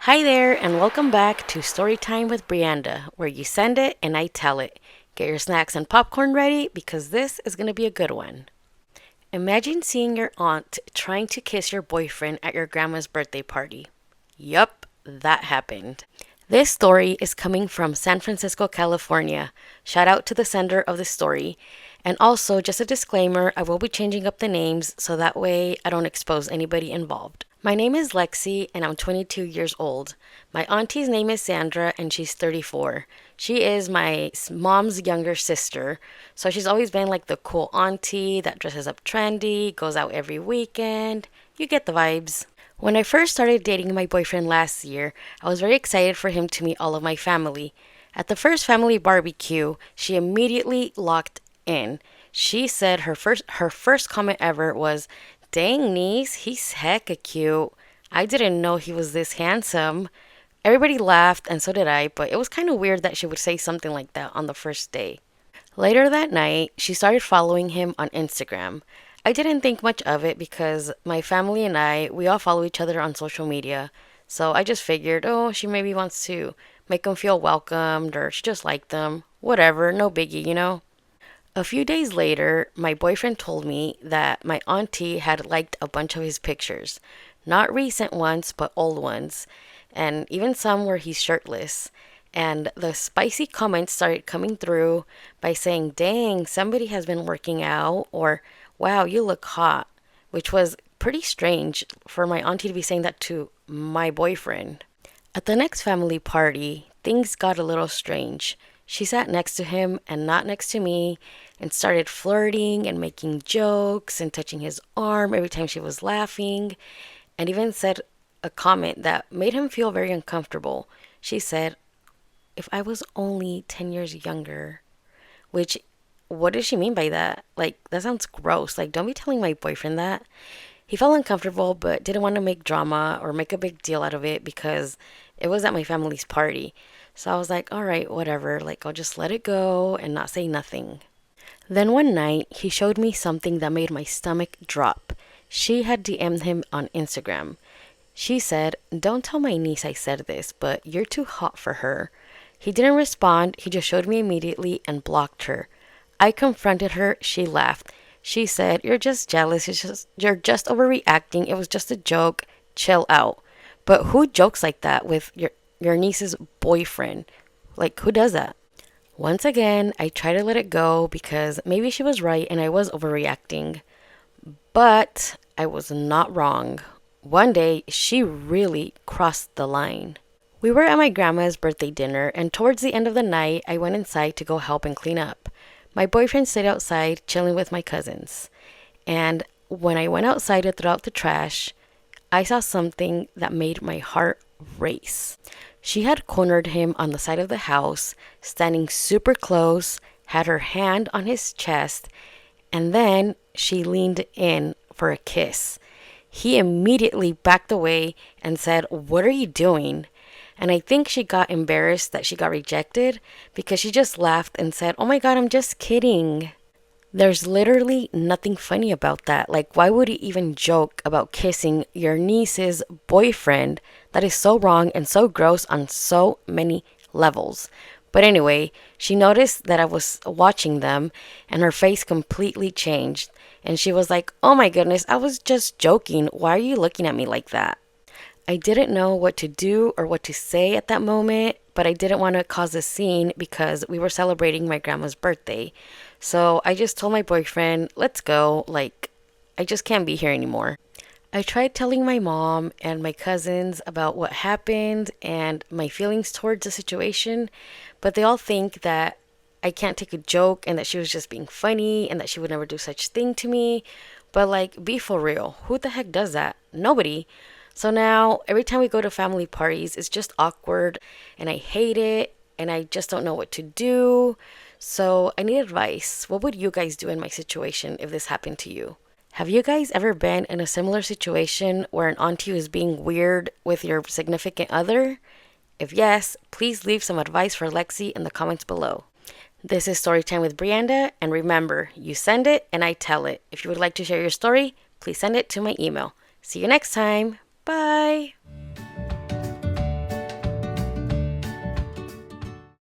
Hi there, and welcome back to Storytime with Brianda, where you send it and I tell it. Get your snacks and popcorn ready because this is going to be a good one. Imagine seeing your aunt trying to kiss your boyfriend at your grandma's birthday party. Yup, that happened. This story is coming from San Francisco, California. Shout out to the sender of the story. And also, just a disclaimer, I will be changing up the names so that way I don't expose anybody involved. My name is Lexi and I'm 22 years old. My auntie's name is Sandra and she's 34. She is my mom's younger sister, so she's always been like the cool auntie that dresses up trendy, goes out every weekend. You get the vibes. When I first started dating my boyfriend last year, I was very excited for him to meet all of my family. At the first family barbecue, she immediately locked in. She said her first comment ever was, "Dang, niece, he's hecka cute. I didn't know he was this handsome." Everybody laughed, and so did I, but it was kind of weird that she would say something like that on the first day. Later that night, she started following him on Instagram. I didn't think much of it because my family and we all follow each other on social media. So I just figured, oh, she maybe wants to make him feel welcomed or she just liked them. Whatever, no biggie. A few days later, my boyfriend told me that my auntie had liked a bunch of his pictures. Not recent ones, but old ones. And even some where he's shirtless. And the spicy comments started coming through by saying, "Dang, somebody has been working out," or "Wow, you look hot," which was pretty strange for my auntie to be saying that to my boyfriend. At the next family party, things got a little strange. She sat next to him and not next to me and started flirting and making jokes and touching his arm every time she was laughing, and even said a comment that made him feel very uncomfortable. She said, "If I was only 10 years younger," which, what does she mean by that? Like, that sounds gross. Like, don't be telling my boyfriend that. He felt uncomfortable but didn't want to make drama or make a big deal out of it because it was at my family's party. So I was like, all right, whatever. Like, I'll just let it go and not say nothing. Then one night, he showed me something that made my stomach drop. She had DM'd him on Instagram. She said, "Don't tell my niece I said this, but you're too hot for her." He didn't respond, he just showed me immediately and blocked her. I confronted her, she laughed. She said, "You're just jealous, you're just overreacting, it was just a joke, chill out." But who jokes like that with your niece's boyfriend? Like, who does that? Once again, I tried to let it go because maybe she was right and I was overreacting. But I was not wrong. One day, she really crossed the line. We were at my grandma's birthday dinner, and towards the end of the night, I went inside to go help and clean up. My boyfriend stayed outside chilling with my cousins. And when I went outside to throw out the trash, I saw something that made my heart race. She had cornered him on the side of the house, standing super close, had her hand on his chest, and then she leaned in for a kiss. He immediately backed away and said, "What are you doing?" And I think she got embarrassed that she got rejected because she just laughed and said, "Oh my God, I'm just kidding." There's literally nothing funny about that. Like, why would he even joke about kissing your niece's boyfriend? That is so wrong and so gross on so many levels. But anyway, she noticed that I was watching them and her face completely changed. And she was like, "Oh my goodness, I was just joking. Why are you looking at me like that?" I didn't know what to do or what to say at that moment, but I didn't want to cause a scene because we were celebrating my grandma's birthday. So I just told my boyfriend, "Let's go. Like, I just can't be here anymore." I tried telling my mom and my cousins about what happened and my feelings towards the situation, but they all think that I can't take a joke and that she was just being funny and that she would never do such thing to me. But like, be for real. Who the heck does that? Nobody. So now, every time we go to family parties, it's just awkward and I hate it and I just don't know what to do. So I need advice. What would you guys do in my situation if this happened to you? Have you guys ever been in a similar situation where an auntie was being weird with your significant other? If yes, please leave some advice for Lexi in the comments below. This is Storytime with Brianda, and remember, you send it and I tell it. If you would like to share your story, please send it to my email. See you next time. Bye.